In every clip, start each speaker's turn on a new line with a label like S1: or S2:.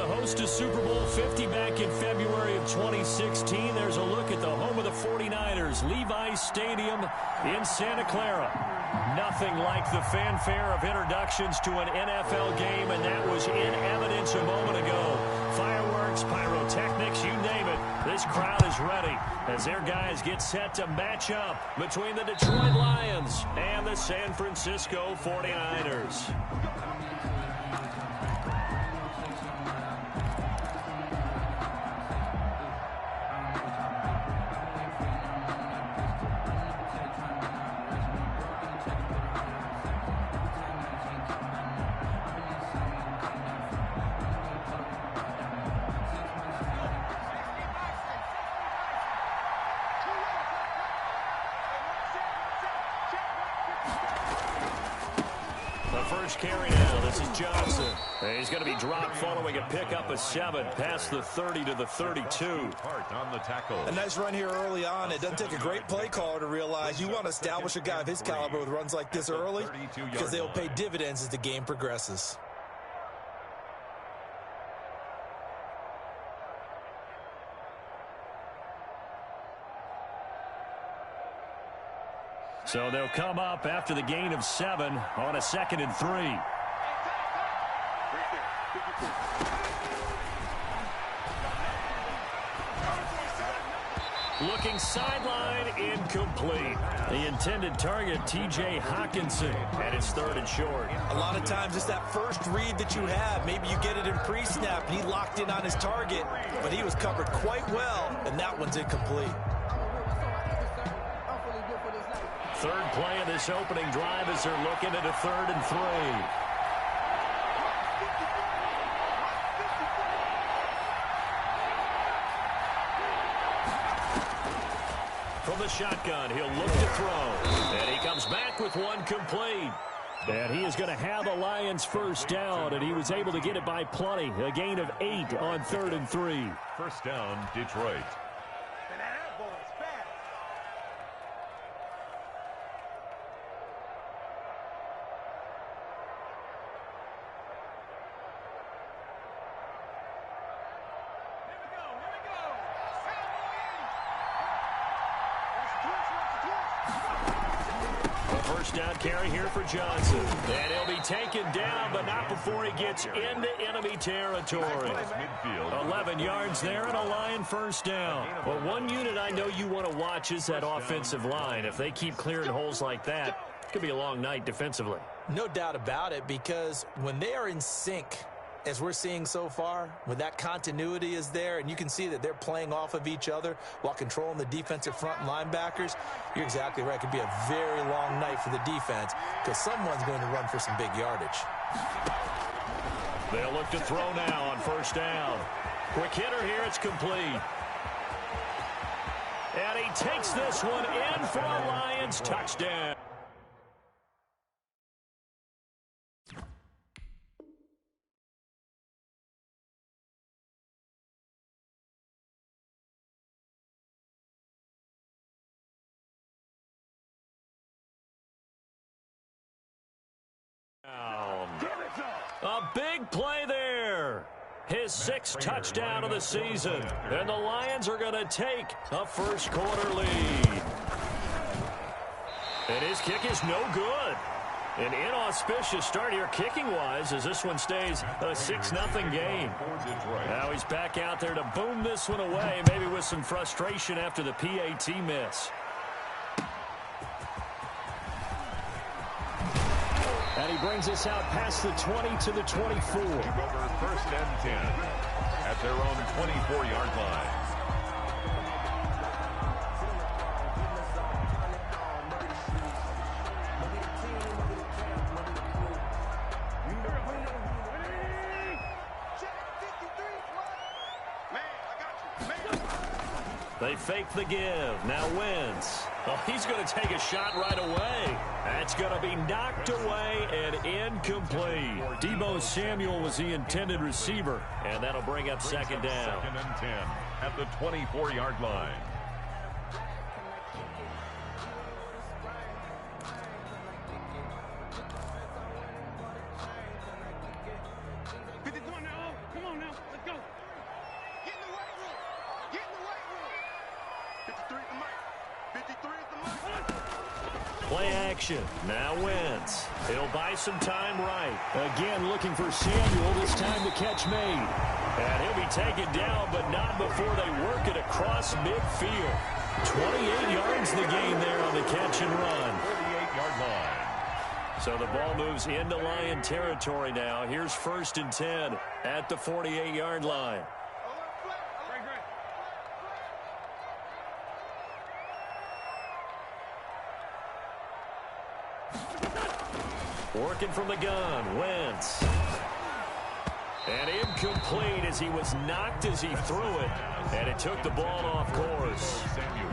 S1: the host of Super Bowl 50 back in February of 2016. There's a look at the home of the 49ers, Levi's Stadium in Santa Clara. Nothing like the fanfare of introductions to an NFL game, and that was in evidence a moment ago. Fireworks, pyrotechnics, you name it. This crowd is ready as their guys get set to match up between the Detroit Lions and the San Francisco 49ers. First carry now. This is Johnson. He's going to be dropped following a pickup of 7 past the 30 to the 32.
S2: On the tackle.
S3: A nice run here early on. It doesn't take a great play caller to realize you want to establish a guy of his caliber with runs like this early because they'll pay dividends as the game progresses.
S1: So they'll come up after the gain of 7 on a 2nd and 3. Looking sideline, incomplete. The intended target, T.J. Hockenson, and it's 3rd and short.
S3: A lot of times it's that first read that you have. Maybe you get it in pre-snap, and he locked in on his target, but he was covered quite well, and that one's incomplete.
S1: Third play of this opening drive as they're looking at a 3rd and 3. From the shotgun, he'll look to throw. And he comes back with one complete. And he is going to have the Lions first down, and he was able to get it by plenty. A gain of 8 on 3rd and 3.
S2: First down, Detroit.
S1: Down carry here for Johnson. And he'll be taken down, but not before he gets into enemy territory. 11 yards there and a Lion first down. Well, one unit I know you want to watch is that offensive line. If they keep clearing holes like that, it could be a long night defensively.
S3: No doubt about it, because when they are in sync, as we're seeing so far, when that continuity is there and you can see that they're playing off of each other while controlling the defensive front linebackers, you're exactly right. It could be a very long night for the defense because someone's going to run for some big yardage.
S1: They'll look to throw now on first down. Quick hitter here. It's complete. And he takes this one in for a Lions touchdown. A big play there. His 6th touchdown of the season. And the Lions are going to take a first quarter lead. And his kick is no good. An inauspicious start here kicking-wise as this one stays a 6-0 game. Now he's back out there to boom this one away, maybe with some frustration after the PAT miss. And he brings us out past the 20 to the 24.
S2: First and 10 at their own 24-yard line.
S1: They fake the give. Now Wentz. Oh, he's going to take a shot right away. That's going to be knocked away and incomplete. Deebo Samuel was the intended receiver, and that'll bring up second down.
S2: 2nd and 10 at the 24-yard line.
S4: Come on now.
S1: Play action. Now Wentz. He'll buy some time right. Again, looking for Samuel. This time the catch made. And he'll be taken down, but not before they work it across midfield. 28 yards the gain there on the catch and run.
S2: 38-yard line.
S1: So the ball moves into Lion territory now. Here's 1st and 10 at the 48-yard line. Working from the gun, Wentz. And incomplete as he was knocked as he threw it. And it took the ball off course.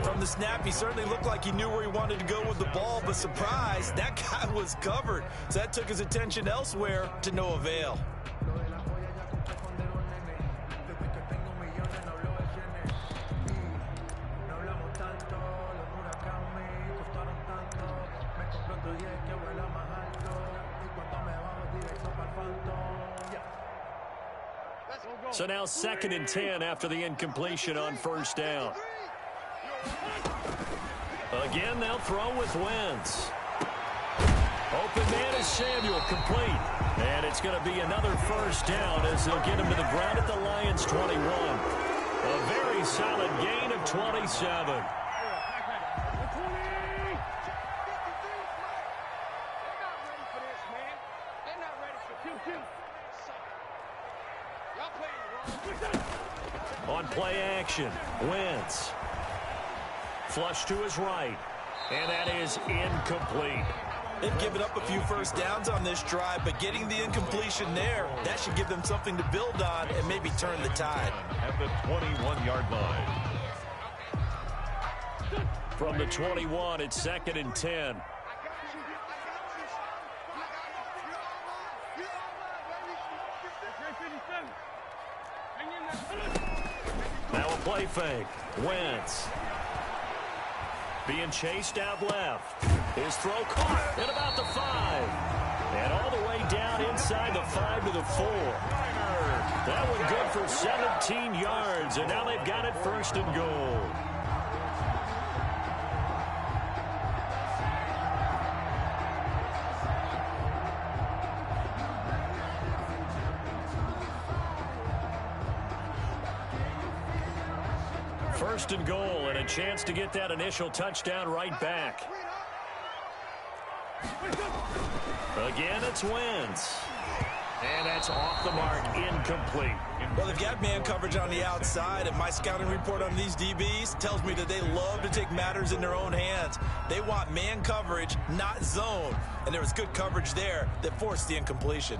S3: From the snap, he certainly looked like he knew where he wanted to go with the ball, but surprise, that guy was covered. So that took his attention elsewhere to no avail.
S1: So now 2nd and 10 after the incompletion on 1st down. Again, they'll throw with Wentz. Open man is Samuel, complete. And it's going to be another 1st down as they'll get him to the ground at the Lions' 21. A very solid gain of 27. On play action, Wentz. Flush to his right. And that is incomplete.
S3: They've given up a few 1st downs on this drive, but getting the incompletion there, that should give them something to build on and maybe turn the tide.
S2: At the 21-yard line.
S1: From the 21, it's 2nd and 10. Now a play fake. Wentz. Being chased out left. His throw caught at about the 5. And all the way down inside the 5 to the 4. That one good for 17 yards. And now they've got it 1st and goal. First and goal, and a chance to get that initial touchdown right back. Again, it's Wentz. And that's off the mark, incomplete.
S3: Well, they've got man coverage on the outside, and my scouting report on these DBs tells me that they love to take matters in their own hands. They want man coverage, not zone. And there was good coverage there that forced the incompletion.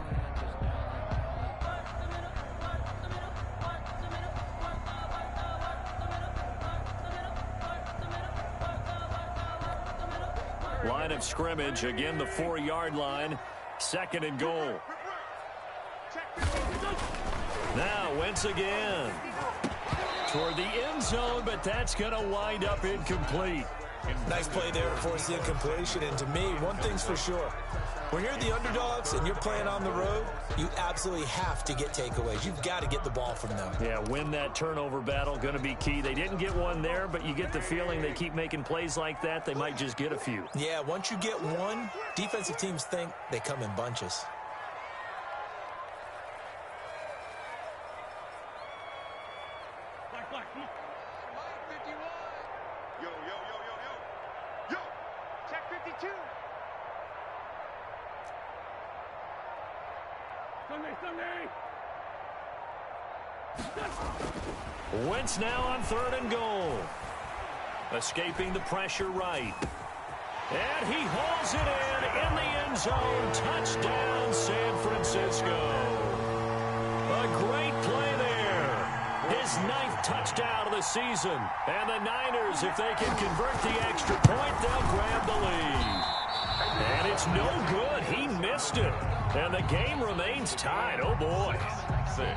S1: Line of scrimmage, again the 4-yard line, 2nd and goal. Now Wentz again. Toward the end zone, but that's going to wind up incomplete.
S3: Nice play there to force the incompletion, and to me, one thing's for sure. When you're the underdogs and you're playing on the road, you absolutely have to get takeaways. You've got to get the ball from them.
S1: Yeah, win that turnover battle, going to be key. They didn't get one there, but you get the feeling they keep making plays like that, they might just get a few.
S3: Yeah, once you get one, defensive teams think they come in bunches.
S1: Wentz now on 3rd and goal. Escaping the pressure right. And he hauls it in the end zone. Touchdown, San Francisco. A great play there. His 9th touchdown of the season. And the Niners, if they can convert the extra point, they'll grab the lead. And it's no good. He missed it. And the game remains tied. Oh, boy.
S2: 6.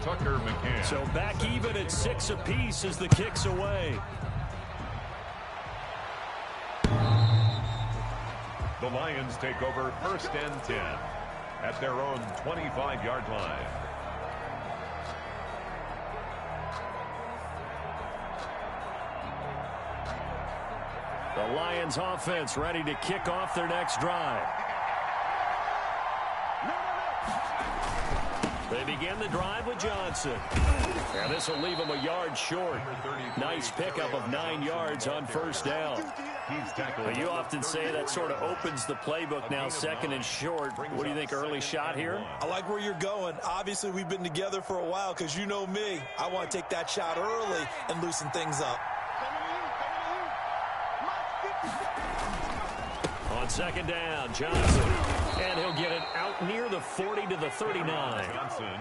S2: Tucker McCann.
S1: So back even at 6 apiece as the kick's away.
S2: The Lions take over 1st and 10 at their own 25-yard line.
S1: The Lions offense ready to kick off their next drive. They begin the drive with Johnson. And this will leave him a yard short. Nice pickup of 9 yards on first down. But you often say that sort of opens the playbook now, second and short. What do you think, early shot here?
S3: I like where you're going. Obviously, we've been together for a while because you know me. I want to take that shot early and loosen things up.
S1: On second down, Johnson. And he'll get it out near the 40 to the 39.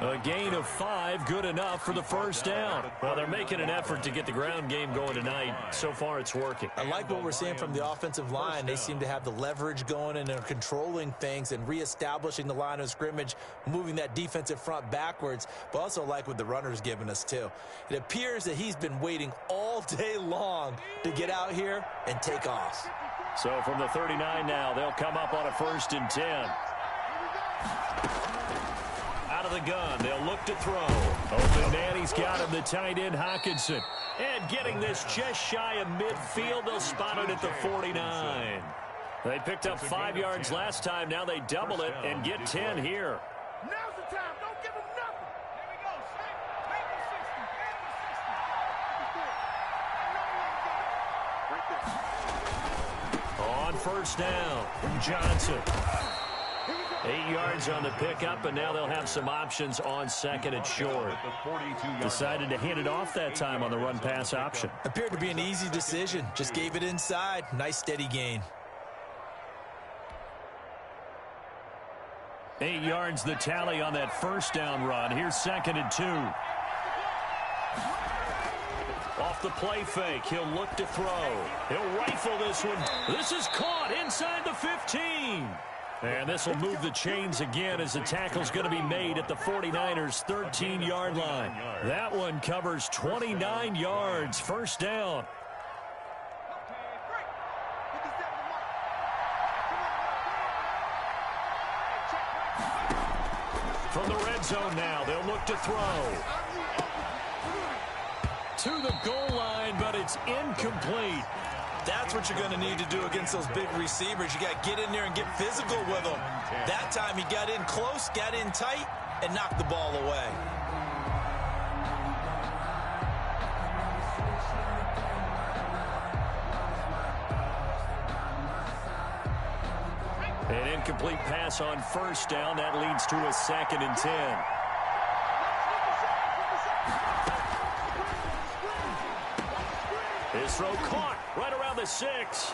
S1: A gain of 5, good enough for the first down. Well, they're making an effort to get the ground game going tonight. So far, it's working.
S3: I like what we're seeing from the offensive line. They seem to have the leverage going and they're controlling things and reestablishing the line of scrimmage, moving that defensive front backwards, but also like what the runner's giving us, too. It appears that he's been waiting all day long to get out here and take off.
S1: So from the 39 now, they'll come up on a 1st and 10. Out of the gun, they'll look to throw. Open man, he's got him, the tight end, Hockenson. And getting this just shy of midfield, they'll spot it at the 49. They picked up 5 yards last time. Now they double it and get 10 here.
S4: Now's the time. Don't give him nothing. There we go. Make it 60.
S1: On first down, Johnson. 8 yards on the pickup, and now they'll have some options on second and short. Decided to hand it off that time on the run-pass option.
S3: Appeared to be an easy decision. Just gave it inside. Nice steady gain.
S1: 8 yards the tally on that first down run. Here's 2nd and 2. Off the play fake, he'll look to throw. He'll rifle this one. This is caught inside the 15. And this will move the chains again as the tackle's going to be made at the 49ers' 13-yard line. That one covers 29 yards, first down. From the red zone now, they'll look to throw. To the goal line, but it's incomplete.
S3: That's what you're going to need to do against those big receivers. You got to get in there and get physical with them. That time he got in close, got in tight, and knocked the ball away.
S1: An incomplete pass on first down. That leads to a 2nd and 10. His throw caught right around the 6.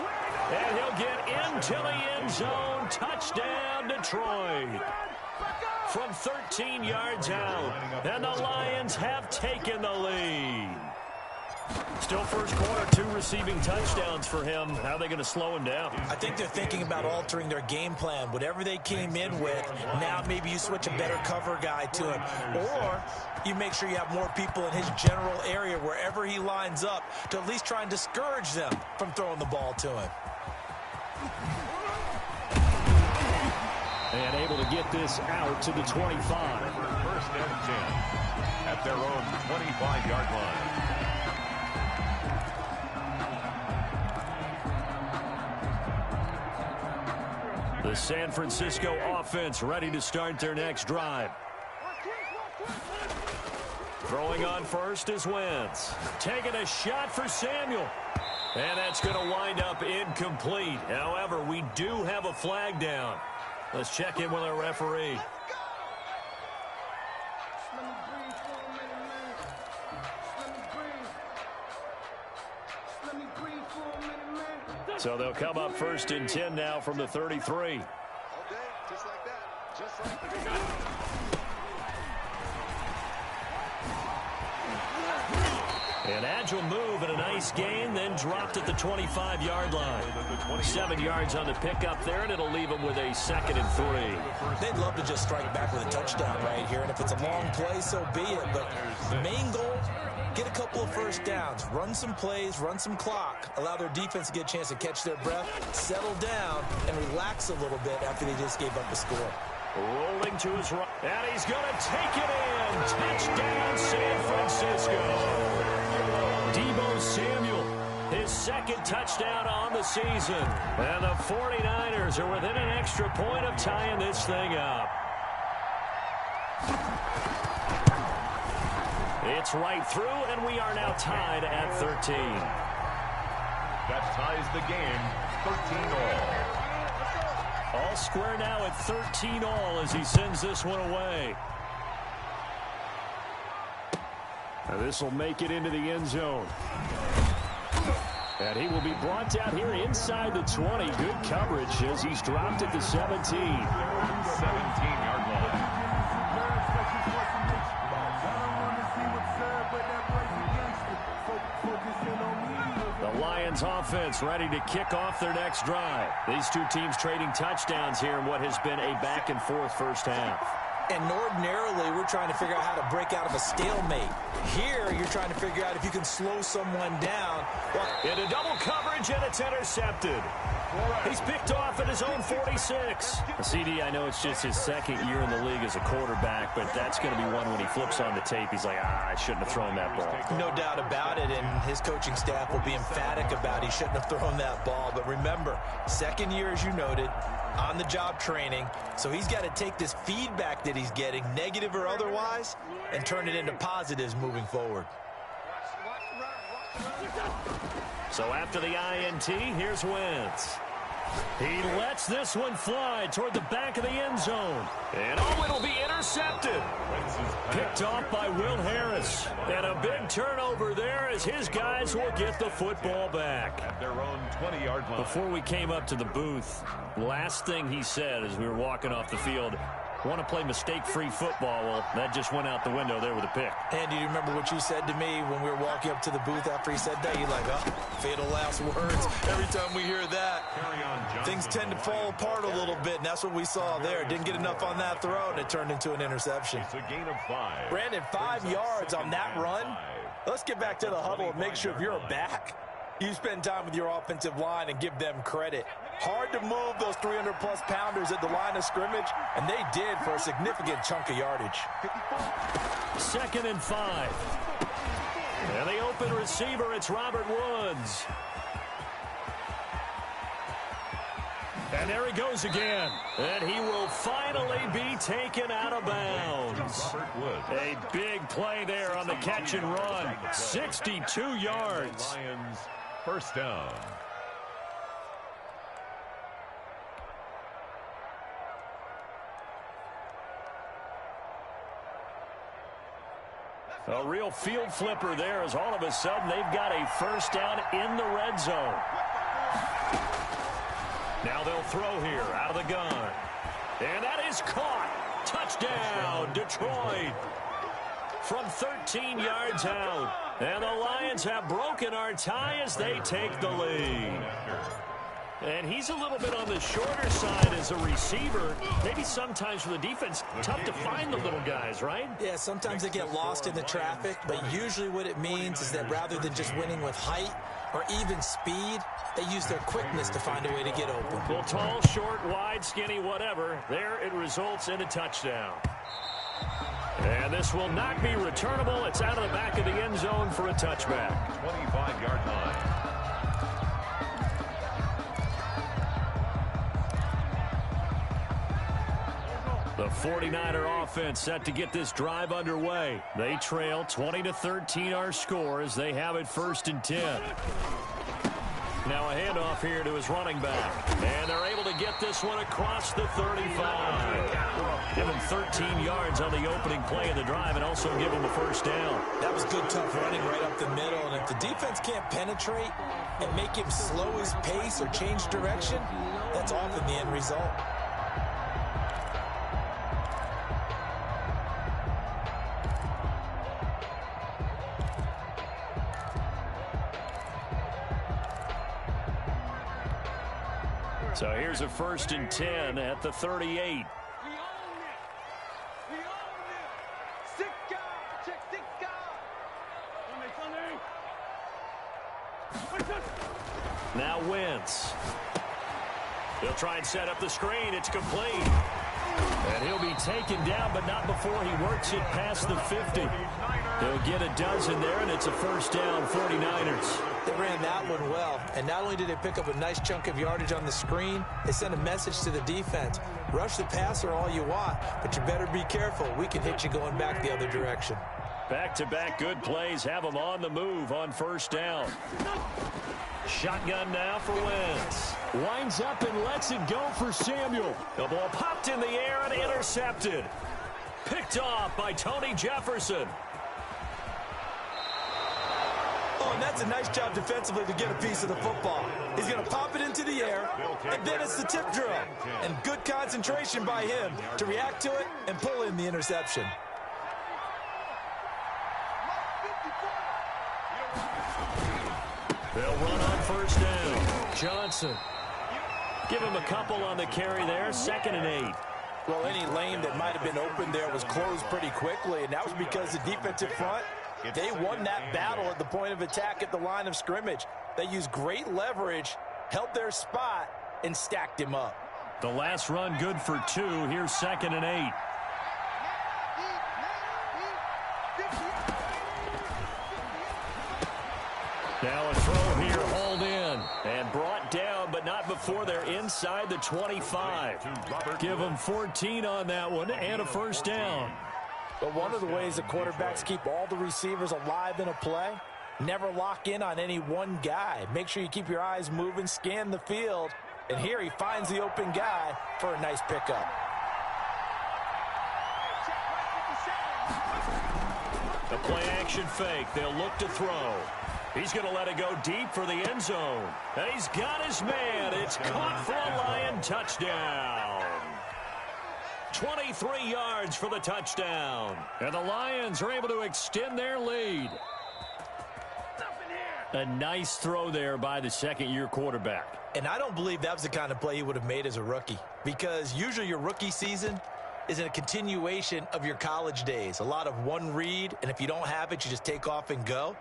S1: And he'll get into the end zone. Touchdown, Detroit. From 13 yards out. And the Lions have taken the lead. Still first quarter, 2 receiving touchdowns for him. How are they going to slow him down?
S3: I think they're thinking about altering their game plan. Whatever they came in with, now maybe you switch a better cover guy to him. Or you make sure you have more people in his general area wherever he lines up to at least try and discourage them from throwing the ball to him.
S1: And able to get this out to the 25.
S2: 1st and 10 at their own 25-yard line.
S1: The San Francisco offense ready to start their next drive. Throwing on first is Wentz. Taking a shot for Samuel. And that's going to wind up incomplete. However, we do have a flag down. Let's check in with our referee. So they'll come up 1st and 10 now from the 33.
S4: Okay, just like that. Just like that.
S1: An agile move and a nice gain, then dropped at the 25-yard line. 7 yards on the pickup there, and it'll leave them with a 2nd and 3.
S3: They'd love to just strike back with a touchdown right here, and if it's a long play, so be it. But the main goal, get a couple of first downs, run some plays, run some clock, allow their defense to get a chance to catch their breath, settle down, and relax a little bit after they just gave up a score.
S1: Rolling to his right, and he's going to take it in. Touchdown, San Francisco. Deebo Samuel His second touchdown on the season. And the 49ers are within an extra point of tying this thing up. It's right through, and we are now tied at 13.
S2: That ties the game 13-all.
S1: All square now at 13-all as he sends this one away. This will make it into the end zone. And he will be brought down here inside the 20. Good coverage as he's dropped at the 17.
S2: 17-yard line.
S1: The Lions offense ready to kick off their next drive. These two teams trading touchdowns here in what has been a back-and-forth first half.
S3: And ordinarily, we're trying to figure out how to break out of a stalemate. Here, you're trying to figure out if you can slow someone down.
S1: Into double coverage, and it's intercepted. He's picked off at his own 46. CD, I know it's just his second year in the league as a quarterback, but that's going to be one when he flips on the tape. He's like, I shouldn't have thrown that ball.
S3: No doubt about it, and his coaching staff will be emphatic about he shouldn't have thrown that ball. But remember, second year, as you noted, on-the-job training, so he's got to take this feedback that he's getting, negative or otherwise, and turn it into positives moving forward.
S1: So after the INT, here's Wentz. He lets this one fly toward the back of the end zone. And it'll be intercepted. Picked off by Will Harris. And a big turnover there as his guys will get the football back.
S2: At their own 20-yard line.
S1: Before we came up to the booth, last thing he said as we were walking off the field, want to play mistake-free football. Well, that just went out the window there with a pick.
S3: Andy, do you remember what you said to me when we were walking up to the booth after he said that? You're like, oh, fatal last words. Every time we hear that, things tend to fall apart a little bit, and that's what we saw there. Didn't get enough on that throw, and it turned into an interception.
S2: It's a gain of 5.
S3: Brandon, 5 yards on that run. Let's get back to the huddle and make sure if you're a back, you spend time with your offensive line and give them credit. Hard to move those 300-plus pounders at the line of scrimmage, and they did for a significant chunk of yardage.
S1: 2nd and 5. And the open receiver, it's Robert Woods. And there he goes again. And he will finally be taken out of bounds. A big play there on the catch and run. 62 yards.
S2: Lions first down.
S1: A real field flipper there as all of a sudden they've got a first down in the red zone. Now they'll throw here out of the gun. And that is caught. Touchdown, Detroit. From 13 yards out. And the Lions have broken our tie as they take the lead. And he's a little bit on the shorter side as a receiver. Maybe sometimes for the defense, tough to find the little guys, right?
S3: Yeah, sometimes they get lost in the traffic, but usually what it means is that rather than just winning with height or even speed, they use their quickness to find a way to get open.
S1: Well, tall, short, wide, skinny, whatever. There it results in a touchdown. And this will not be returnable. It's out of the back of the end zone for a touchback.
S2: 25-yard line.
S1: The 49er offense set to get this drive underway. They trail 20-13 our score as they have it 1st and 10. Now a handoff here to his running back. And they're able to get this one across the 35. Give him 13 yards on the opening play of the drive and also give him a first down.
S3: That was good, tough running right up the middle. And if the defense can't penetrate and make him slow his pace or change direction, that's often the end result.
S1: So here's a 1st and 10 at the 38. Now Wentz. They'll try and set up the screen. It's complete. And And he'll be taken down, but not before he works it past the 50. He'll get a dozen there, and it's a first down, 49ers.
S3: They ran that one well, and not only did they pick up a nice chunk of yardage on the screen, they sent a message to the defense. Rush the passer all you want, but you better be careful. We can hit you going back the other direction.
S1: Back-to-back good plays have them on the move on first down. Shotgun now for Wentz. Winds up and lets it go for Samuel. The ball popped in the air and intercepted. Picked off by Tony Jefferson.
S3: Oh, and that's a nice job defensively to get a piece of the football. He's going to pop it into the air, and then it's the tip drill. And good concentration by him to react to it and pull in the interception.
S1: They'll run on first down. Johnson. Give him a couple on the carry there. 2nd and 8.
S3: Well, any lane that might have been open there was closed pretty quickly, and that was because the defensive front, they won that battle at the point of attack at the line of scrimmage. They used great leverage, held their spot, and stacked him up.
S1: The last run good for 2. Here's 2nd and 8. Now a throw here, hauled in and brought down, but not before they're inside the 25. Give them 14 on that one and a first down.
S3: But one of the ways the quarterbacks keep all the receivers alive in a play, never lock in on any one guy. Make sure you keep your eyes moving, scan the field, and here he finds the open guy for a nice pickup.
S1: The play action fake. They'll look to throw. He's going to let it go deep for the end zone. And he's got his man. It's caught for a Lion touchdown. 23 yards for the touchdown. And the Lions are able to extend their lead. A nice throw there by the second-year quarterback.
S3: And I don't believe that was the kind of play he would have made as a rookie, because usually your rookie season is in a continuation of your college days. A lot of one read, and if you don't have it, you just take off and go.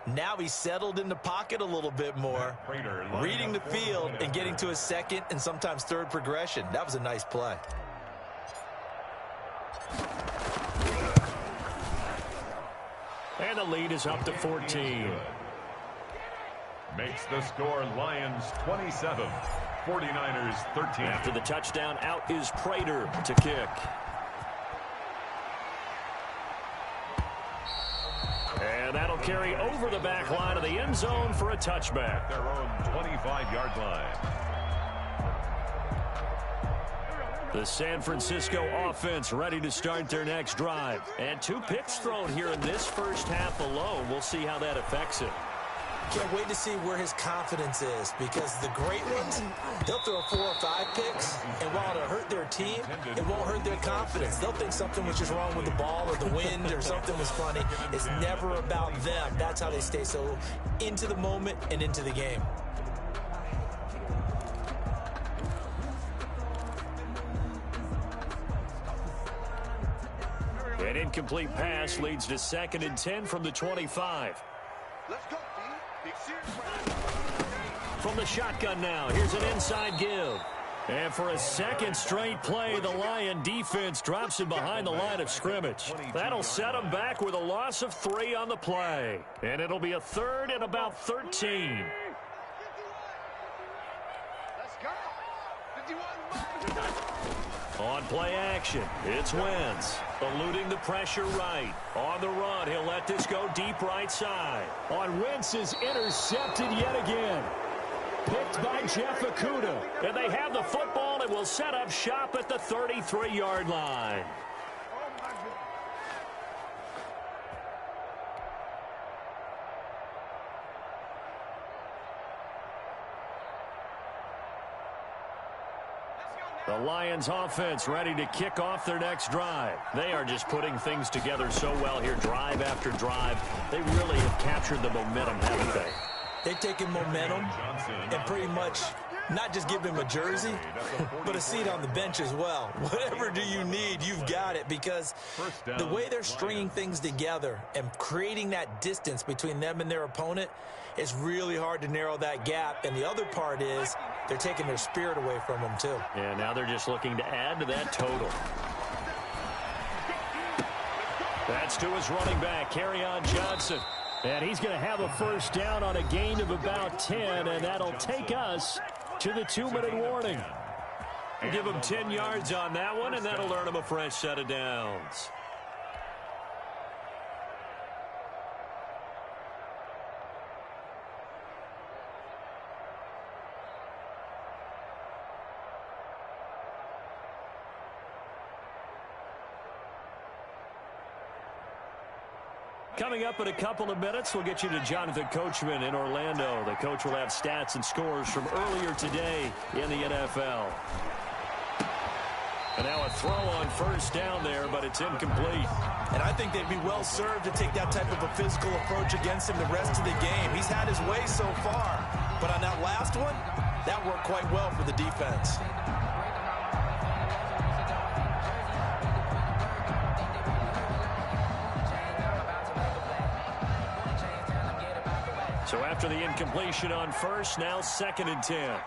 S3: Now he's settled in the pocket a little bit more, reading the field and getting to his second and sometimes third progression. That was a nice play.
S1: And the lead is up to 14.
S2: Makes the score Lions 27, 49ers 13.
S1: After the touchdown, out is Prater to kick. And that'll carry over the back line of the end zone for a touchback.
S2: Their own 25-yard line.
S1: The San Francisco offense ready to start their next drive. And 2 picks thrown here in this first half alone. We'll see how that affects it.
S3: Can't wait to see where his confidence is, because the great ones, they'll throw 4 or 5 picks, and while it'll hurt their team, it won't hurt their confidence. They'll think something was just wrong with the ball or the wind or something was funny. It's never about them. That's how they stay so into the moment and into the game.
S1: An incomplete pass leads to 2nd and 10 from the 25.
S4: Let's go, D. Big series.
S1: From the shotgun now, here's an inside give. And for a second straight play, the Lion defense drops him behind the line of scrimmage. That'll set him back with a loss of 3 on the play. And it'll be a 3rd and about 13.
S4: Let's go. 51.
S1: On play action, it's Wentz, eluding the pressure right. On the run, he'll let this go deep right side. On Wentz is intercepted yet again. Picked by Jeff Okudah. And they have the football and will set up shop at the 33-yard line. The Lions offense ready to kick off their next drive. They are just putting things together so well here, drive after drive. They really have captured the momentum, haven't they?
S3: They've taken momentum and pretty much not just give him a jersey, but a seat on the bench as well. Whatever do you need, you've got it, because the way they're stringing things together and creating that distance between them and their opponent, it's really hard to narrow that gap. And the other part is they're taking their spirit away from them, too.
S1: And now they're just looking to add to that total. That's to his running back, Kerryon Johnson. And he's going to have a first down on a gain of about 10, and that'll take us to the 2-minute warning. Give him 10 yards on that one, and that'll earn him a fresh set of downs. Coming up in a couple of minutes, we'll get you to Jonathan Coachman in Orlando. The coach will have stats and scores from earlier today in the NFL. And now a throw on first down there, but it's incomplete.
S3: And I think they'd be well served to take that type of a physical approach against him the rest of the game. He's had his way so far, but on that last one, that worked quite well for the defense.
S1: So after the incompletion on first, now 2nd and 10.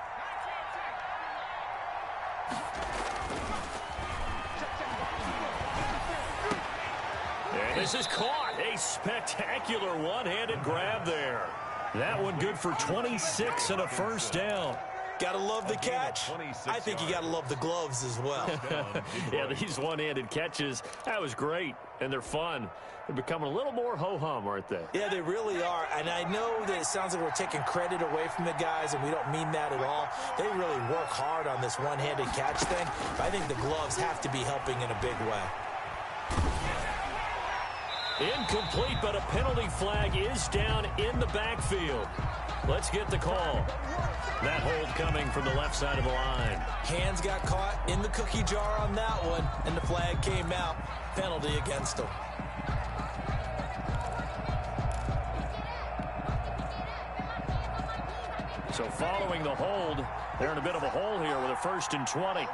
S1: And this is caught. A spectacular one-handed grab there. That one good for 26 and a first down.
S3: Gotta love the catch. I think you gotta love the gloves as well.
S1: Yeah, these one-handed catches, that was great, and they're fun. They're becoming a little more ho-hum, aren't they?
S3: Yeah, they really are, and I know that it sounds like we're taking credit away from the guys, and we don't mean that at all. They really work hard on this one-handed catch thing, but I think the gloves have to be helping in a big way.
S1: Incomplete, but a penalty flag is down in the backfield. Let's get the call. That hold coming from the left side of the line.
S3: Hands got caught in the cookie jar on that one, and the flag came out. Penalty against them.
S1: So following the hold, they're in a bit of a hole here with a 1st and 20.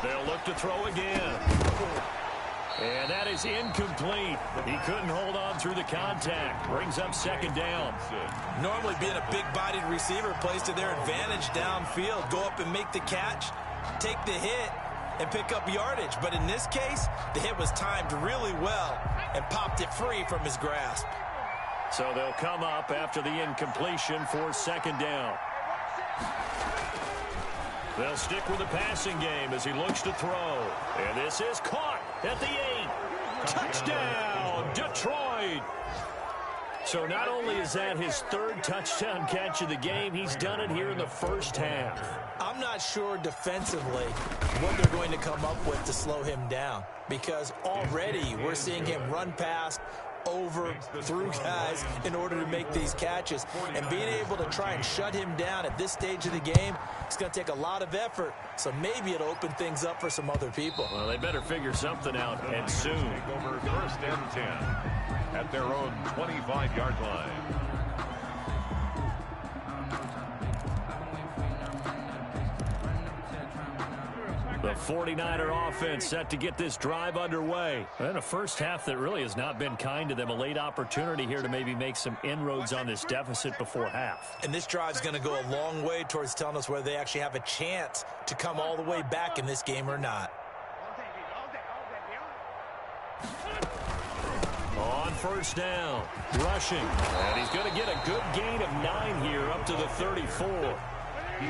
S1: They'll look to throw again. And that is incomplete. He couldn't hold on through the contact. Brings up 2nd down.
S3: Normally being a big-bodied receiver plays to their advantage downfield. Go up and make the catch, take the hit, and pick up yardage. But in this case, the hit was timed really well and popped it free from his grasp.
S1: So they'll come up after the incompletion for 2nd down. They'll stick with the passing game as he looks to throw. And this is caught at the 8. Touchdown, Detroit! So not only is that his 3rd touchdown catch of the game, he's done it here in the first half.
S3: I'm not sure defensively what they're going to come up with to slow him down, because already we're seeing him run past, over, through guys in order to make these catches. And being able to try and shut him down at this stage of the game, it's going to take a lot of effort. So maybe it'll open things up for some other people.
S1: Well, they better figure something out, and soon.
S2: Take over 1st and 10 at their own 25-yard line.
S1: The 49er offense set to get this drive underway. And a first half that really has not been kind to them. A late opportunity here to maybe make some inroads on this deficit before half.
S3: And this drive's going to go a long way towards telling us whether they actually have a chance to come all the way back in this game or not.
S1: On first down, rushing. And he's going to get a good gain of 9 here up to the 34.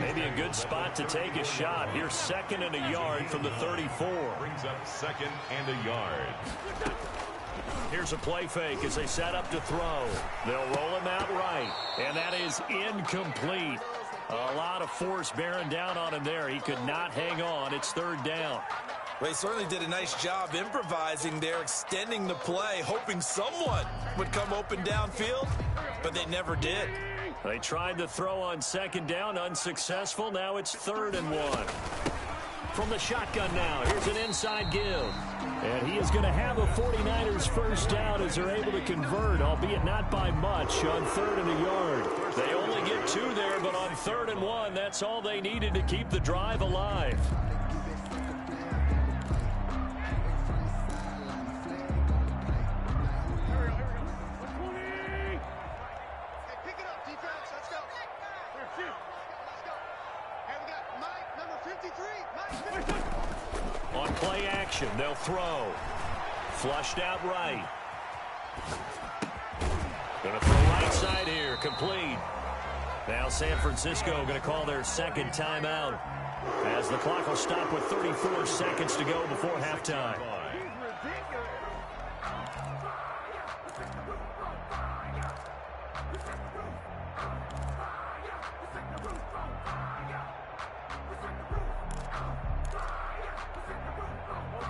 S1: Maybe a good spot to take a shot. Here's 2nd and a yard from the 34.
S2: Brings up 2nd and a yard.
S1: Here's a play fake as they set up to throw. They'll roll him out right. And that is incomplete. A lot of force bearing down on him there. He could not hang on. It's 3rd down.
S3: Well, he certainly did a nice job improvising there, extending the play, hoping someone would come open downfield, but they never did.
S1: They tried to throw on 2nd down, unsuccessful. Now it's 3rd and 1. From the shotgun now, here's an inside give. And he is going to have a 49ers first down as they're able to convert, albeit not by much, on 3rd and a yard. They only get 2 there, but on 3rd and 1, that's all they needed to keep the drive alive. On play action, they'll throw. Flushed out right. Going to throw right side here, complete. Now San Francisco going to call their second timeout as the clock will stop with 34 seconds to go before halftime.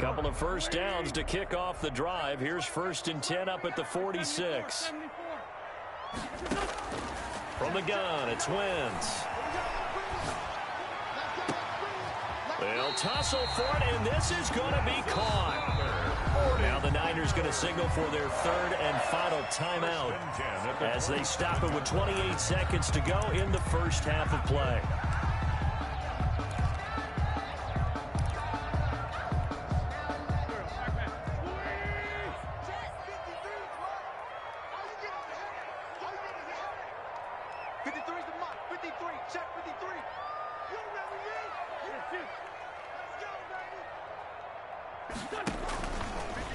S1: Couple of first downs to kick off the drive. Here's 1st and 10 up at the 46. From the gun, it's Wentz. They'll tussle for it, and this is going to be caught. Now the Niners going to signal for their 3rd and final timeout as they stop it with 28 seconds to go in the first half of play.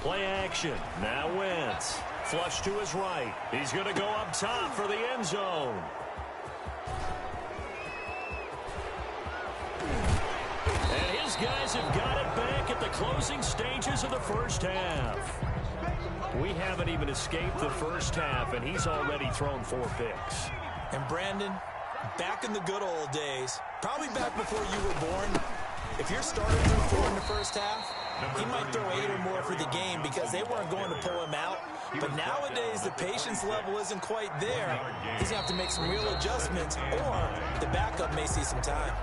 S1: Play action. Now Wentz. Flush to his right. He's going to go up top for the end zone. And his guys have got it back at the closing stages of the first half. We haven't even escaped the first half, and he's already thrown 4 picks.
S3: And Brandon, back in the good old days, probably back before you were born, if your starter threw 4 in the first half, he might throw 8 or more for the game because they weren't going to pull him out. But nowadays, the patience level isn't quite there. He's going to have to make some real adjustments, or the backup may see some time.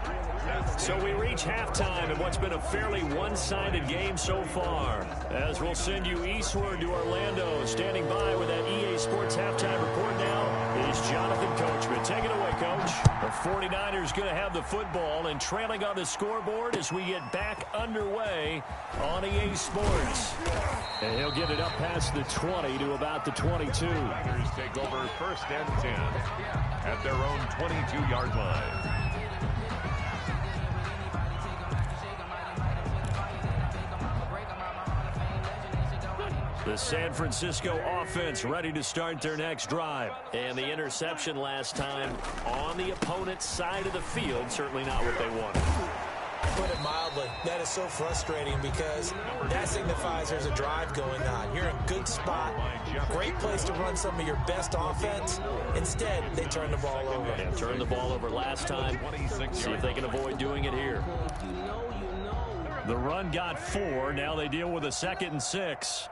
S1: So we reach halftime in what's been a fairly one-sided game so far. As we'll send you eastward to Orlando. Standing by with that EA Sports halftime report now is Jonathan Coachman. Take it away, Coach. The 49ers going to have the football and trailing on the scoreboard as we get back underway on EA Sports. And he'll get it up past the 20 to about the 22.
S2: Niners take over 1st and 10 at their own 22-yard line.
S1: The San Francisco offense ready to start their next drive. And the interception last time on the opponent's side of the field, certainly not what they wanted.
S3: Put it mildly, that is so frustrating because that signifies there's a drive going on. You're in a good spot, great place to run some of your best offense. Instead, they turn the ball over.
S1: Yeah, turned the ball over last time. See if they can avoid doing it here. The run got 4. Now they deal with a 2nd and 6.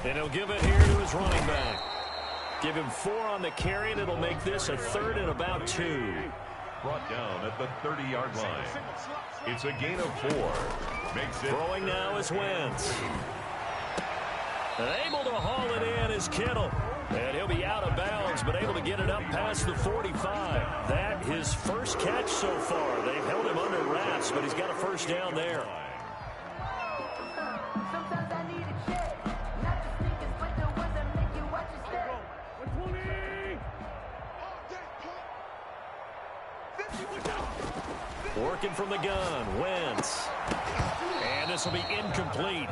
S1: And he'll give it here to his running back. Give him 4 on the carry, and it'll make this a 3rd and about 2.
S2: Brought down at the 30-yard line. It's a gain of 4. Makes it
S1: throwing now is Wentz. And able to haul it in is Kittle. And he'll be out of bounds, but able to get it up past the 45. That his first catch so far. They've held him under wraps, but he's got a first down there. Working from the gun, Wentz. And this will be incomplete.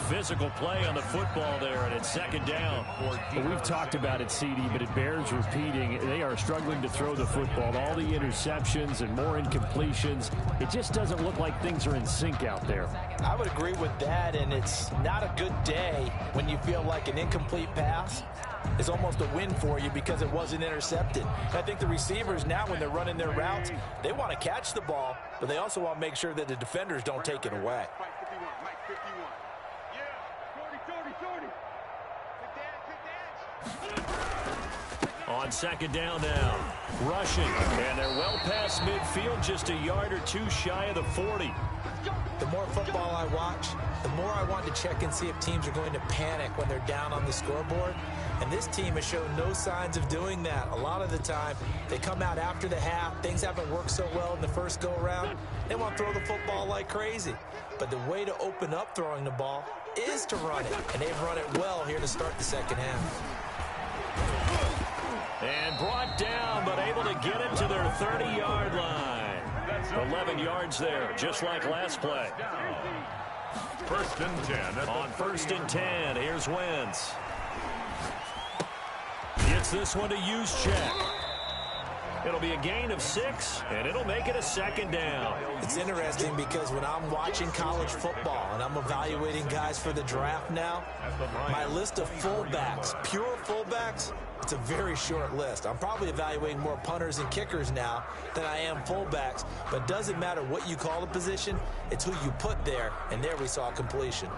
S1: Physical play on the football there, and it's 2nd down.
S5: Well, we've talked about it, CD, but it bears repeating. They are struggling to throw the football. All the interceptions and more incompletions. It just doesn't look like things are in sync out there.
S3: I would agree with that, and it's not a good day when you feel like an incomplete pass is almost a win for you because it wasn't intercepted. And I think the receivers now, when they're running their routes, they want to catch the ball, but they also want to make sure that the defenders don't take it away.
S1: On 2nd down now, rushing, and they're well past midfield, just a yard or 2 shy of the 40.
S3: The more football I watch, the more I want to check and see if teams are going to panic when they're down on the scoreboard. And this team has shown no signs of doing that. A lot of the time, they come out after the half. Things haven't worked so well in the first go-around. They want to throw the football like crazy. But the way to open up throwing the ball is to run it. And they've run it well here to start the second half.
S1: And brought down, but able to to get it to their 30-yard line. 11 yards there, just like last play.
S2: First and 10.
S1: On first and 10, here's Wentz. Gets this one to Juszczyk. It'll be a gain of 6, and it'll make it a second down.
S3: It's interesting because when I'm watching college football and I'm evaluating guys for the draft now, my list of fullbacks, pure fullbacks, it's a very short list. I'm probably evaluating more punters and kickers now than I am fullbacks, but it doesn't matter what you call the position, it's who you put there, and there we saw completion.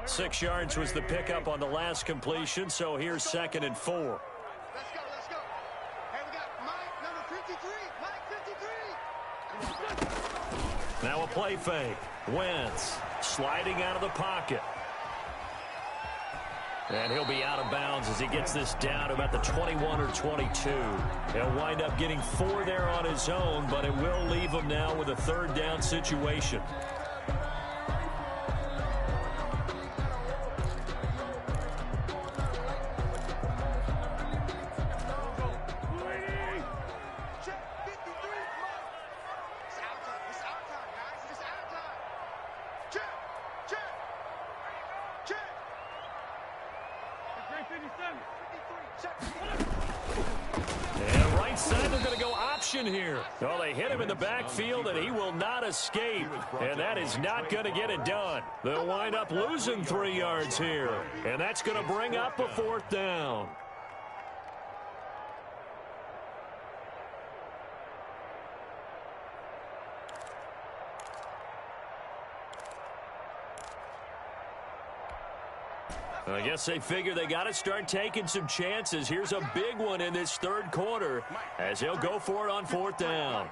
S1: 6 yards was the pickup on the last completion, so here's second and 4.
S4: Let's go, let's go. Hey, we got Mike, number 53. Mike 53.
S1: Now a play fake. Wentz sliding out of the pocket. And he'll be out of bounds as he gets this down to about the 21 or 22. He'll wind up getting 4 there on his own, but it will leave him now with a third down situation. And right side, they're going to go option here. Well, they hit him in the backfield, and he will not escape. And that is not going to get it done. They'll wind up losing 3 yards here. And that's going to bring up a fourth down. I guess they figure they got to start taking some chances. Here's a big one in this third quarter as he'll go for it on fourth down.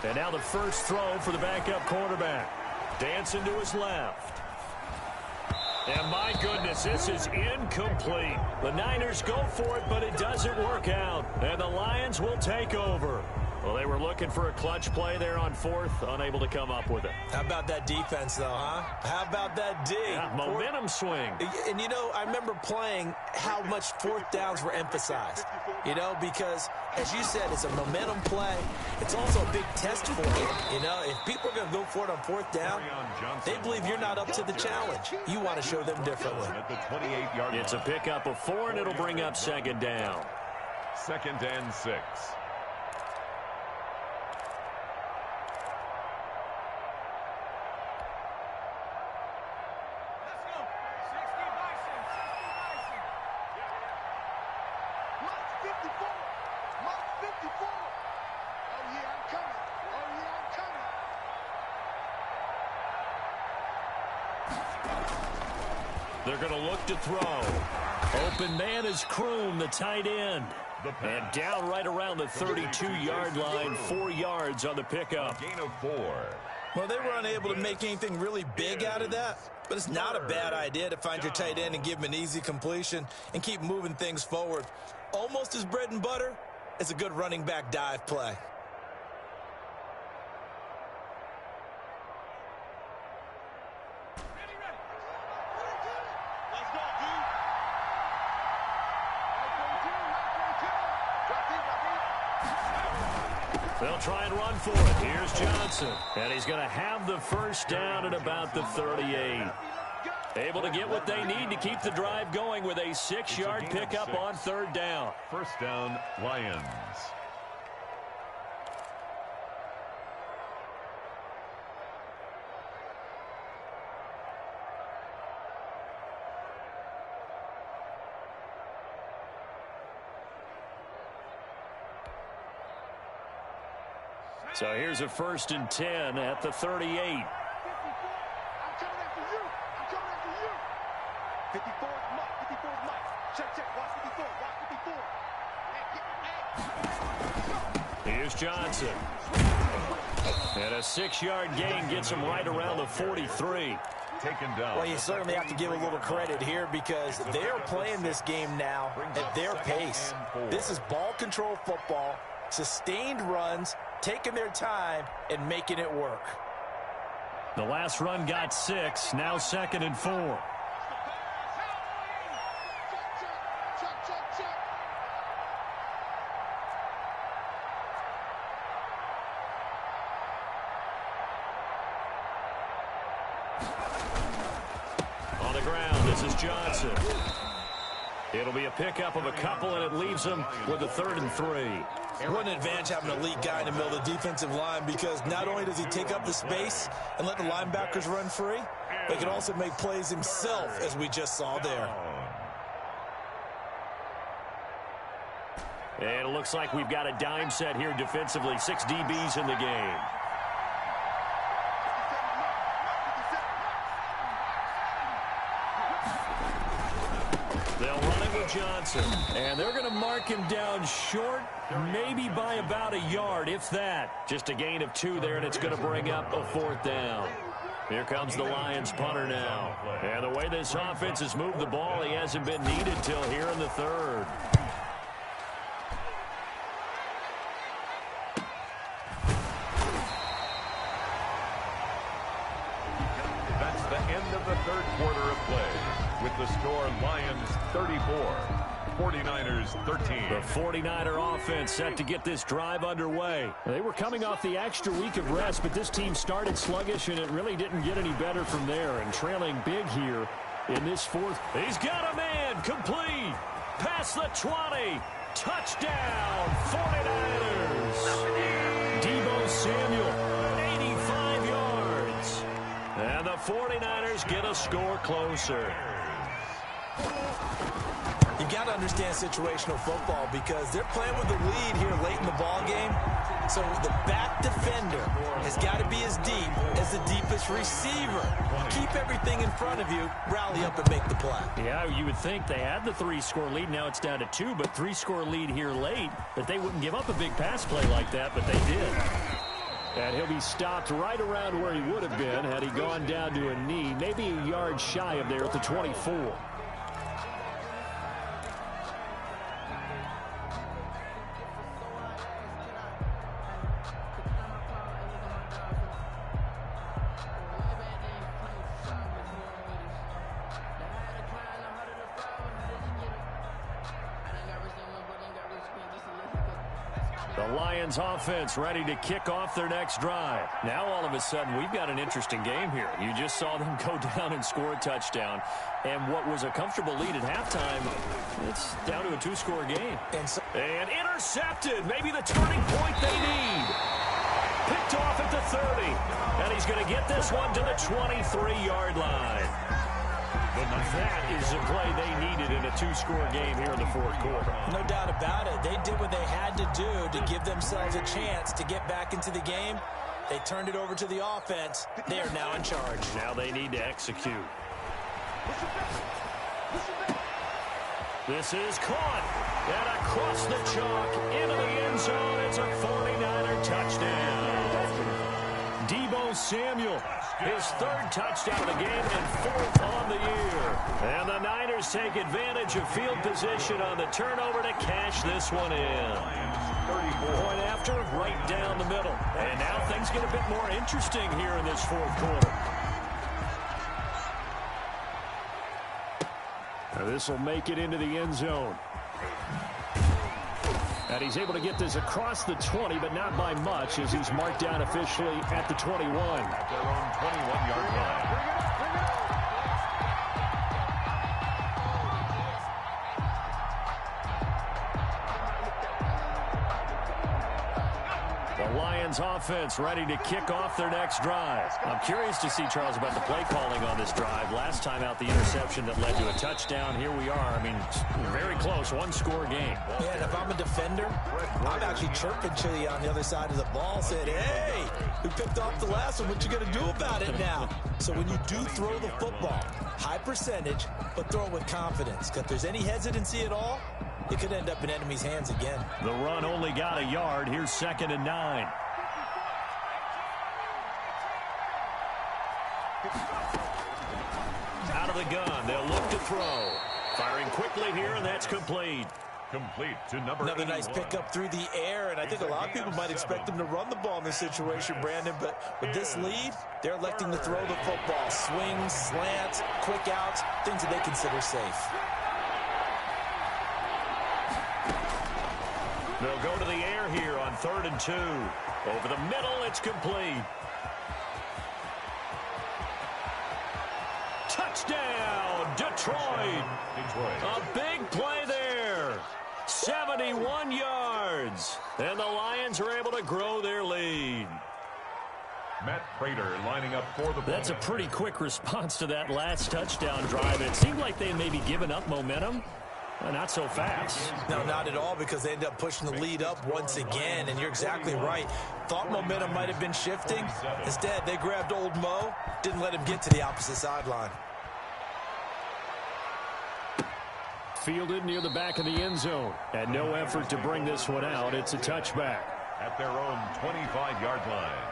S1: And now the first throw for the backup quarterback. Dancing to his left. And my goodness, this is incomplete. The Niners go for it, but it doesn't work out. And the Lions will take over. Well, they were looking for a clutch play there on fourth, unable to come up with it.
S3: How about that defense, though, huh? How about that D?
S1: Yeah, momentum swing.
S3: And, you know, I remember playing how much fourth downs were emphasized, you know, because, as you said, it's a momentum play. It's also a big test for you, you know. If people are going to go for it on fourth down, they believe you're not up to the challenge. You want to show them differently.
S1: It's a pickup of 4, and it'll bring up second down.
S2: Second and 6.
S1: They're going to look to throw. Open man is Kroon, the tight end. And down right around the 32-yard line, 4 yards on the pickup.
S2: Gain of 4.
S3: Well, they were unable to make anything really big out of that, but it's not a bad idea to find your tight end and give him an easy completion and keep moving things forward. Almost as bread and butter as a good running back dive play.
S1: They'll try and run for it. Here's Johnson. And he's going to have the first down at about the 38. Able to get what they need to keep the drive going with a 6-yard pickup on third down.
S2: First down, Lions.
S1: So here's a first and 10 at the 38.
S4: I'm coming after you. I'm coming after you. 54 is Mike. 54 is Mike. Check. Watch 54. Watch 54.
S1: Here's Johnson. And a 6-yard gain gets him right around the 43.
S2: Taken down.
S3: Well, you certainly have to give a little credit here because they're playing this game now at their pace. This is ball control football, sustained runs, taking their time and making it work.
S1: The last run got 6, now 2nd and 4. On the ground, this is Johnson. It'll be a pickup of a couple, and it leaves them with a 3rd and 3.
S3: What an advantage having an elite guy in the middle of the defensive line, because not only does he take up the space and let the linebackers run free, but he can also make plays himself, as we just saw there.
S1: And it looks like we've got a dime set here defensively. 6 DBs in the game. They'll run it with Johnson. And they're going to mark him down short, maybe by about a yard, if that. Just a gain of 2 there, and it's going to bring up a 4th down. Here comes the Lions punter now. And the way this offense has moved the ball, he hasn't been needed till here in the 3rd.
S2: That's the end of the 3rd quarter of play, with the score Lions 34, 49ers 13.
S1: The 49er offense set to get this drive underway.
S5: They were coming off the extra week of rest, but this team started sluggish, and it really didn't get any better from there. And trailing big here in this 4th.
S1: He's got a man, complete, past the 20, touchdown, 49ers. Deebo Samuel, 85 yards. And the 49ers get a score closer.
S3: You got to understand situational football, because they're playing with the lead here late in the ball game. So the back defender has got to be as deep as the deepest receiver. Keep everything in front of you, rally up and make the play.
S5: Yeah, you would think they had the 3-score lead. Now it's down to 2, but 3-score lead here late, that they wouldn't give up a big pass play like that, but they did. And he'll be stopped right around where he would have been had he gone down to a knee, maybe a yard shy of there at the 24.
S1: The Lions offense ready to kick off their next drive. Now all of a sudden we've got an interesting game here. You just saw them go down and score a touchdown. And what was a comfortable lead at halftime, it's down to a 2-score game. And intercepted. Maybe the turning point they need. Picked off at the 30. And he's going to get this one to the 23-yard line. That is the play they needed in a 2-score game here in the 4th quarter.
S3: No doubt about it. They did what they had to do to give themselves a chance to get back into the game. They turned it over to the offense. They are now in charge.
S1: Now they need to execute. This is caught. And across the chalk into the end zone. It's a 49er touchdown. Deebo Samuel, his 3rd touchdown of the game and 4th on the year. And the Niners take advantage of field position on the turnover to cash this one in. Point after, right down the middle. And now things get a bit more interesting here in this 4th quarter.
S5: This will make it into the end zone. And he's able to get this across the 20, but not by much, as he's marked down officially at the 21.
S2: At their own 21-yard line.
S1: The Lions offense ready to kick off their next drive. I'm curious to see, Charles, about the play calling on this drive. Last time out, the interception that led to a touchdown. Here we are. I mean, very close, 1-score game.
S3: Yeah, and if I'm a defender, I'm actually chirping to you on the other side of the ball, saying, hey, we picked off the last one. What you going to do about it now? So when you do throw the football, high percentage, but throw it with confidence. Because if there's any hesitancy at all, it could end up in enemy's hands again.
S1: The run only got a yard. Here's 2nd and 9. Out of the gun. They'll look to throw. Firing quickly here, and that's complete.
S2: complete to number
S3: Another
S2: 81.
S3: nice pickup through the air, and I think a lot of people might expect him to run the ball in this situation, Brandon, but with this lead, they're electing to throw the football. Swings, slants, quick outs, things that they consider safe.
S1: They'll go to the air here on 3rd and 2. Over the middle, it's complete. Touchdown, Detroit. A big play there. 71 yards. And the Lions are able to grow their lead.
S2: Matt Prater lining up for the
S1: That's a pretty quick response to that last touchdown drive. It seemed like they had maybe given up momentum. Not so fast.
S3: No, not at all, because they end up pushing the lead up once again, and you're exactly right. Thought momentum might have been shifting. Instead, they grabbed old Mo, didn't let him get to the opposite sideline.
S5: Fielded near the back of the end zone. And no effort to bring this one out. It's a touchback.
S2: At their own 25-yard line.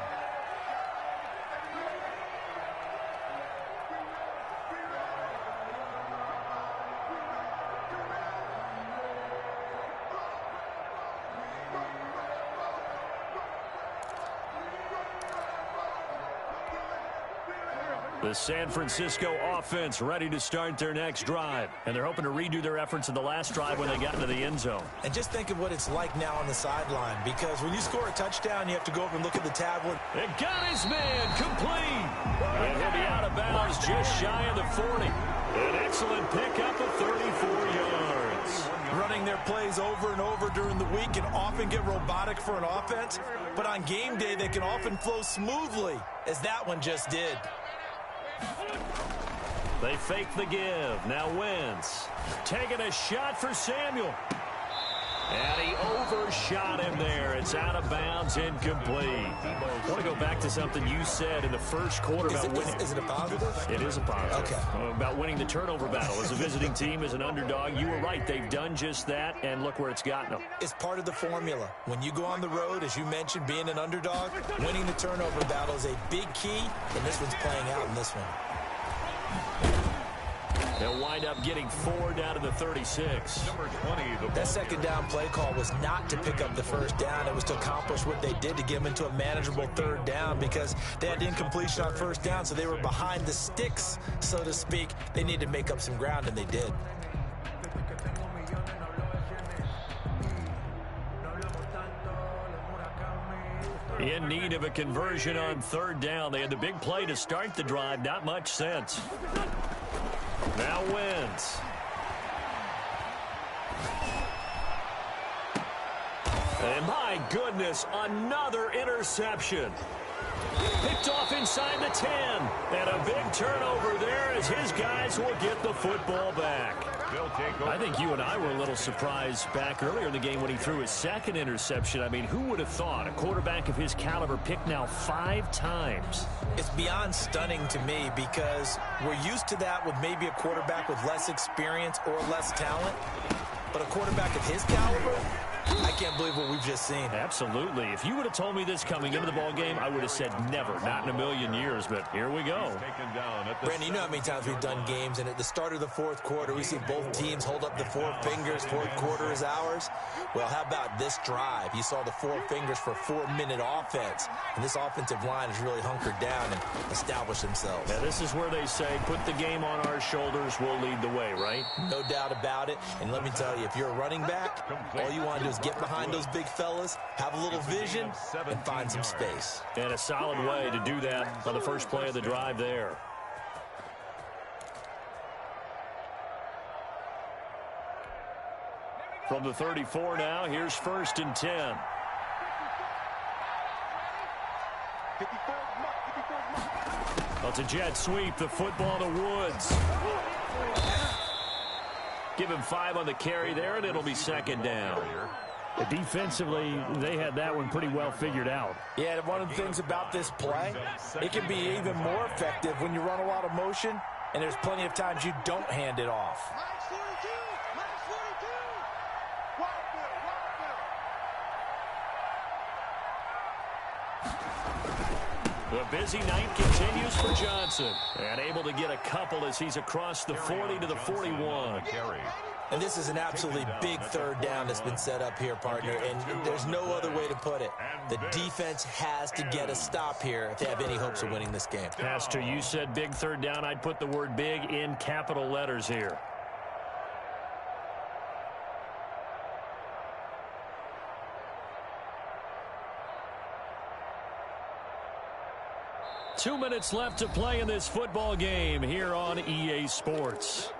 S1: The San Francisco offense ready to start their next drive. And they're hoping to redo their efforts in the last drive when they got into the end zone.
S3: And just think of what it's like now on the sideline, because when you score a touchdown, you have to go over and look at the tablet.
S1: It got his man complete. And he'll be out of bounds just shy of the 40. An excellent pickup of 34 yards.
S3: Running their plays over and over during the week can often get robotic for an offense, but on game day, they can often flow smoothly, as that one just did.
S1: They fake the give. Now Wentz taking a shot for Samuel. And he overshot him there. It's out of bounds, incomplete. I want to go back to something you said in the first quarter about winning.
S3: Is it a positive?
S1: It is a positive.
S3: Okay.
S1: About winning the turnover battle. As a visiting team, as an underdog, you were right. They've done just that, and look where it's gotten them.
S3: It's part of the formula. When you go on the road, as you mentioned, being an underdog, winning the turnover battle is a big key, and this one's playing out in this one.
S1: They'll wind up getting 4 down to the 36.
S2: Number 20,
S3: That second down play call was not to pick up the first down. It was to accomplish what they did to get them into a manageable third down, because they had incompletion on first down, so they were behind the sticks, so to speak. They needed to make up some ground, and they did.
S1: In need of a conversion on third down. They had the big play to start the drive. Not much sense. Now Wentz. And my goodness, another interception. Picked off inside the 10. And a big turnover there as his guys will get the football back. I think you and I were a little surprised back earlier in the game when he threw his second interception. I mean, who would have thought a quarterback of his caliber picked now 5 times?
S3: It's beyond stunning to me, because we're used to that with maybe a quarterback with less experience or less talent. But a quarterback of his caliber, I can't believe what we've just seen.
S1: Absolutely. If you would have told me this coming into the ball game, I would have said never, not in a million years, but here we go.
S3: Brandon, you know how many times we've done games, and at the start of the fourth quarter, we see both teams hold up the 4 fingers, fourth quarter is ours. Well, how about this drive? You saw the 4 fingers for 4-minute offense, and this offensive line has really hunkered down and established themselves.
S1: Now, this is where they say, put the game on our shoulders, we'll lead the way, right?
S3: No doubt about it, and let me tell you, if you're a running back, all you want to do is get behind those big fellas, have a little vision, and find some space.
S1: And a solid way to do that on the first play of the drive there. From the 34 now, here's 1st and 10.
S4: 54
S1: Well, it's a jet sweep, the football to Woods. Give him 5 on the carry there, and it'll be 2nd down.
S5: Defensively, they had that one pretty well figured out.
S3: Yeah, and one of the things about this play, it can be even more effective when you run a lot of motion, and there's plenty of times you don't hand it off.
S1: The busy night continues for Johnson. And able to get a couple as he's across the 40 to the 41.
S3: And this is an absolutely big third down that's been set up here, partner, and there's no other way to put it. The defense has to get a stop here if they have any hopes of winning this game.
S5: Pastor, you said big third down. I'd put the word big in capital letters here. Two minutes left to play in this football game here on EA Sports.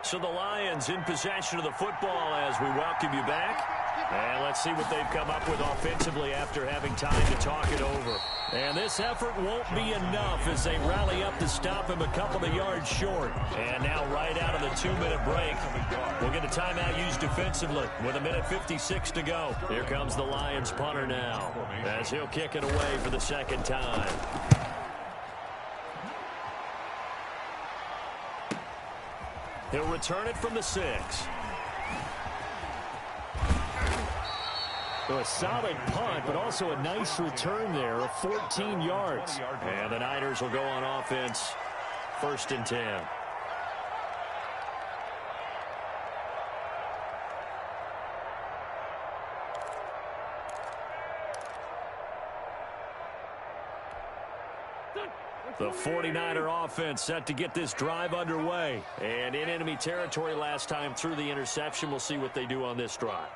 S5: So the Lions in possession of the football as we welcome you back. And let's see what they've come up with offensively after having time to talk it over. And this effort won't be enough as they rally up to stop him a couple of yards short. And now right out of the 2-minute break, we'll get a timeout used defensively with 1:56 to go. Here comes the Lions punter now as he'll kick it away for the second time. He'll return it from the 6. So a solid punt, but also a nice return there of 14 yards. And the Niners will go on offense, 1st and 10. The 49er offense set to get this drive underway. And in enemy territory last time through the interception. We'll see what they do on this drive.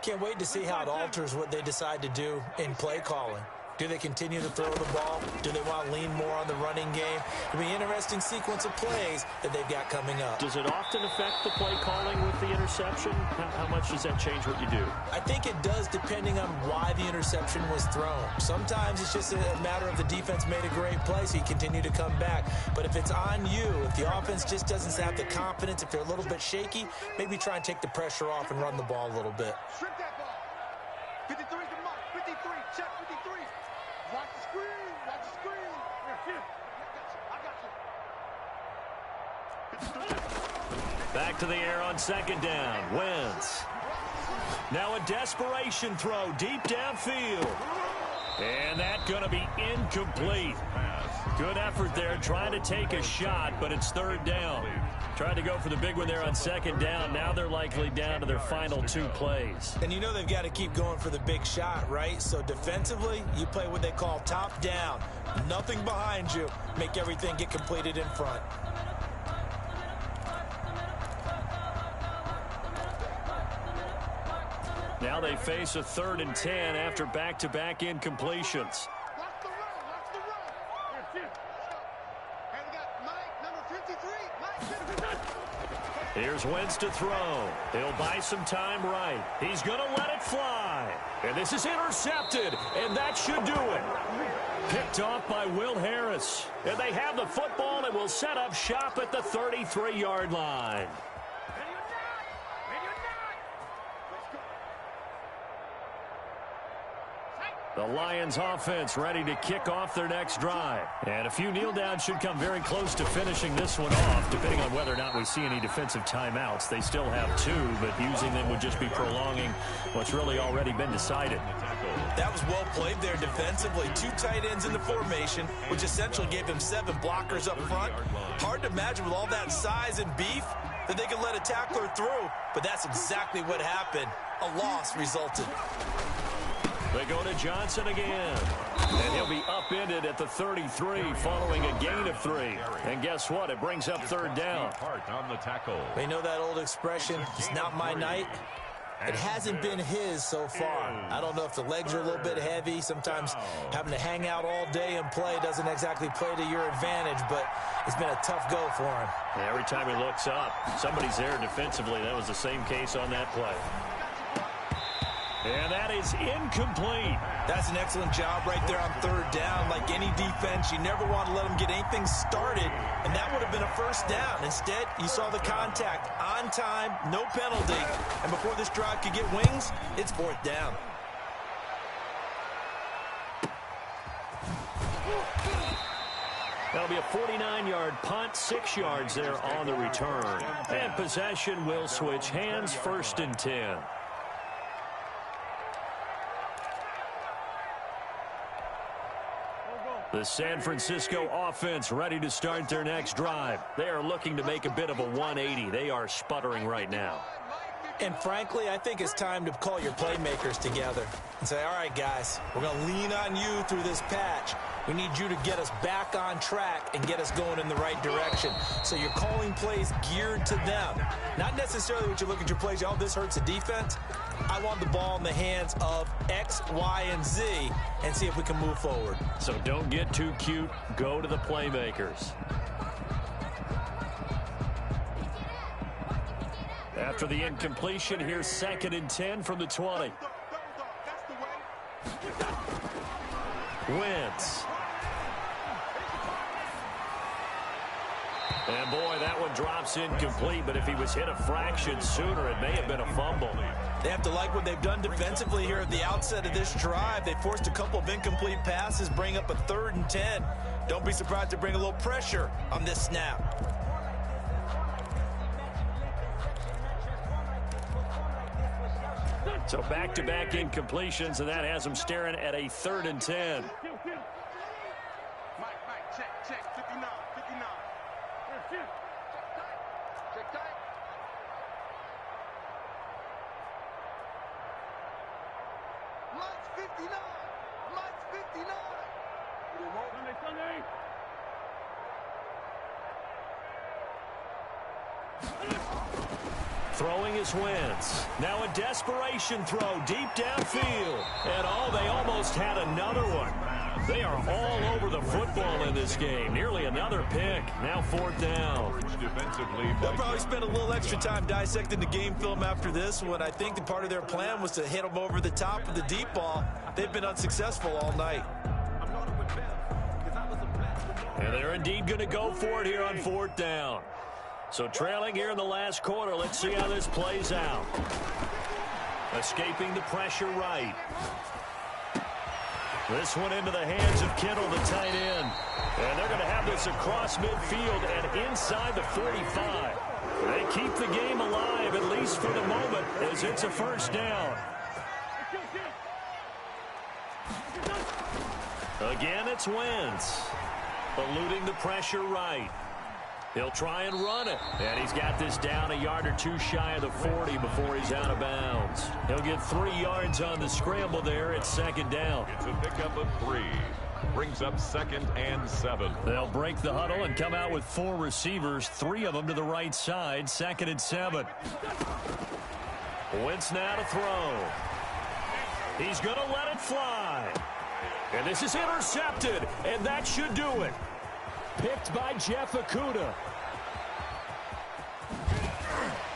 S3: Can't wait to see how it alters what they decide to do in play calling. Do they continue to throw the ball? Do they want to lean more on the running game? It'll be an interesting sequence of plays that they've got coming up.
S5: Does it often affect the play calling with the interception? How much does that change what you do?
S3: I think it does depending on why the interception was thrown. Sometimes it's just a matter of the defense made a great play, so you continue to come back. But if it's on you, if the offense just doesn't have the confidence, if they're a little bit shaky, maybe try and take the pressure off and run the ball a little bit.
S4: Strip that ball. 53 is the mark. 53. Check 53. Watch the screen. Watch the screen. I got you.
S1: Back to the air on second down. Wentz. Now a desperation throw deep downfield. And that's going to be incomplete. Good effort there trying to take a shot, but it's third down. Tried to go for the big one there on second down. Now they're likely down to their final 2 plays.
S3: And you know they've got to keep going for the big shot, right? So defensively, you play what they call top down. Nothing behind you. Make everything get completed in front.
S1: Now they face a 3rd and 10 after back-to-back incompletions.
S4: Watch the run. Watch the run. And we got Mike, number 53. Mike.
S1: Here's Wentz to throw. He'll buy some time right. He's going to let it fly. And this is intercepted, and that should do it. Picked off by Will Harris. And they have the football and will set up shop at the 33-yard line. The Lions offense ready to kick off their next drive. And a few kneel downs should come very close to finishing this one off, depending on whether or not we see any defensive timeouts. They still have 2, but using them would just be prolonging what's really already been decided.
S3: That was well played there defensively. 2 tight ends in the formation, which essentially gave them 7 blockers up front. Hard to imagine with all that size and beef that they could let a tackler through, but that's exactly what happened. A loss resulted.
S1: They go to Johnson again. And he'll be upended at the 33 following a gain of 3. And guess what? It brings up third down.
S2: On the tackle.
S3: They know that old expression, it's not my night. It hasn't been his so far. I don't know if the legs are a little bit heavy. Sometimes having to hang out all day and play doesn't exactly play to your advantage, but it's been a tough go for him.
S1: And every time he looks up, somebody's there defensively. That was the same case on that play. And that is incomplete.
S3: That's an excellent job right there on third down. Like any defense, you never want to let them get anything started, and that would have been a first down. Instead, you saw the contact on time, no penalty, and before this drive could get wings, it's 4th down.
S1: Now it'll be a 49-yard punt, 6 yards there on the return. And possession will switch hands, 1st and 10. The San Francisco offense ready to start their next drive. They are looking to make a bit of a 180. They are sputtering right now.
S3: And frankly, I think it's time to call your playmakers together and say, all right, guys, we're going to lean on you through this patch. We need you to get us back on track and get us going in the right direction. So you're calling plays geared to them. Not necessarily what you look at your plays, oh, this hurts the defense. I want the ball in the hands of X, Y, and Z and see if we can move forward.
S1: So don't get too cute. Go to the playmakers. After the incompletion, here's 2nd and 10 from the 20. Wentz. And boy, that one drops incomplete, but if he was hit a fraction sooner, it may have been a fumble.
S3: They have to like what they've done defensively here at the outset of this drive. They forced a couple of incomplete passes, bring up a 3rd and 10. Don't be surprised to bring a little pressure on this snap.
S1: So back-to-back incompletions, and that has them staring at a 3rd and 10.
S4: Mike, check, 59. Check tight. Mike's 59. Sunday.
S1: Throwing is Wentz. Now a desperation throw deep downfield. And they almost had another one. They are all over the football in this game. Nearly another pick. Now 4th down.
S3: They'll probably spend a little extra time dissecting the game film after this one. I think the part of their plan was to hit them over the top of the deep ball. They've been unsuccessful all night.
S1: And they're indeed going to go for it here on 4th down. So trailing here in the last quarter. Let's see how this plays out. Escaping the pressure right. This one into the hands of Kittle, the tight end. And they're going to have this across midfield and inside the 45. They keep the game alive, at least for the moment, as it's a 1st down. Again, it's Wentz. Eluding the pressure right. He'll try and run it. And he's got this down a yard or two shy of the 40 before he's out of bounds. He'll get 3 yards on the scramble there at 2nd down.
S2: It's a pickup of 3. Brings up 2nd and 7.
S1: They'll break the huddle and come out with 4 receivers, 3 of them to the right side, 2nd and 7. Wentz now to throw. He's going to let it fly. And this is intercepted, and that should do it. Picked by Jeff Okudah.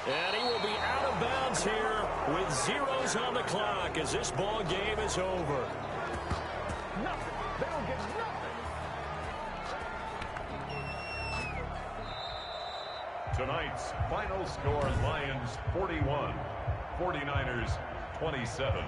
S1: And he will be out of bounds here with zeros on the clock as this ball game is over.
S4: Nothing. They don't get nothing.
S2: Tonight's final score, Lions 41, 49ers 27.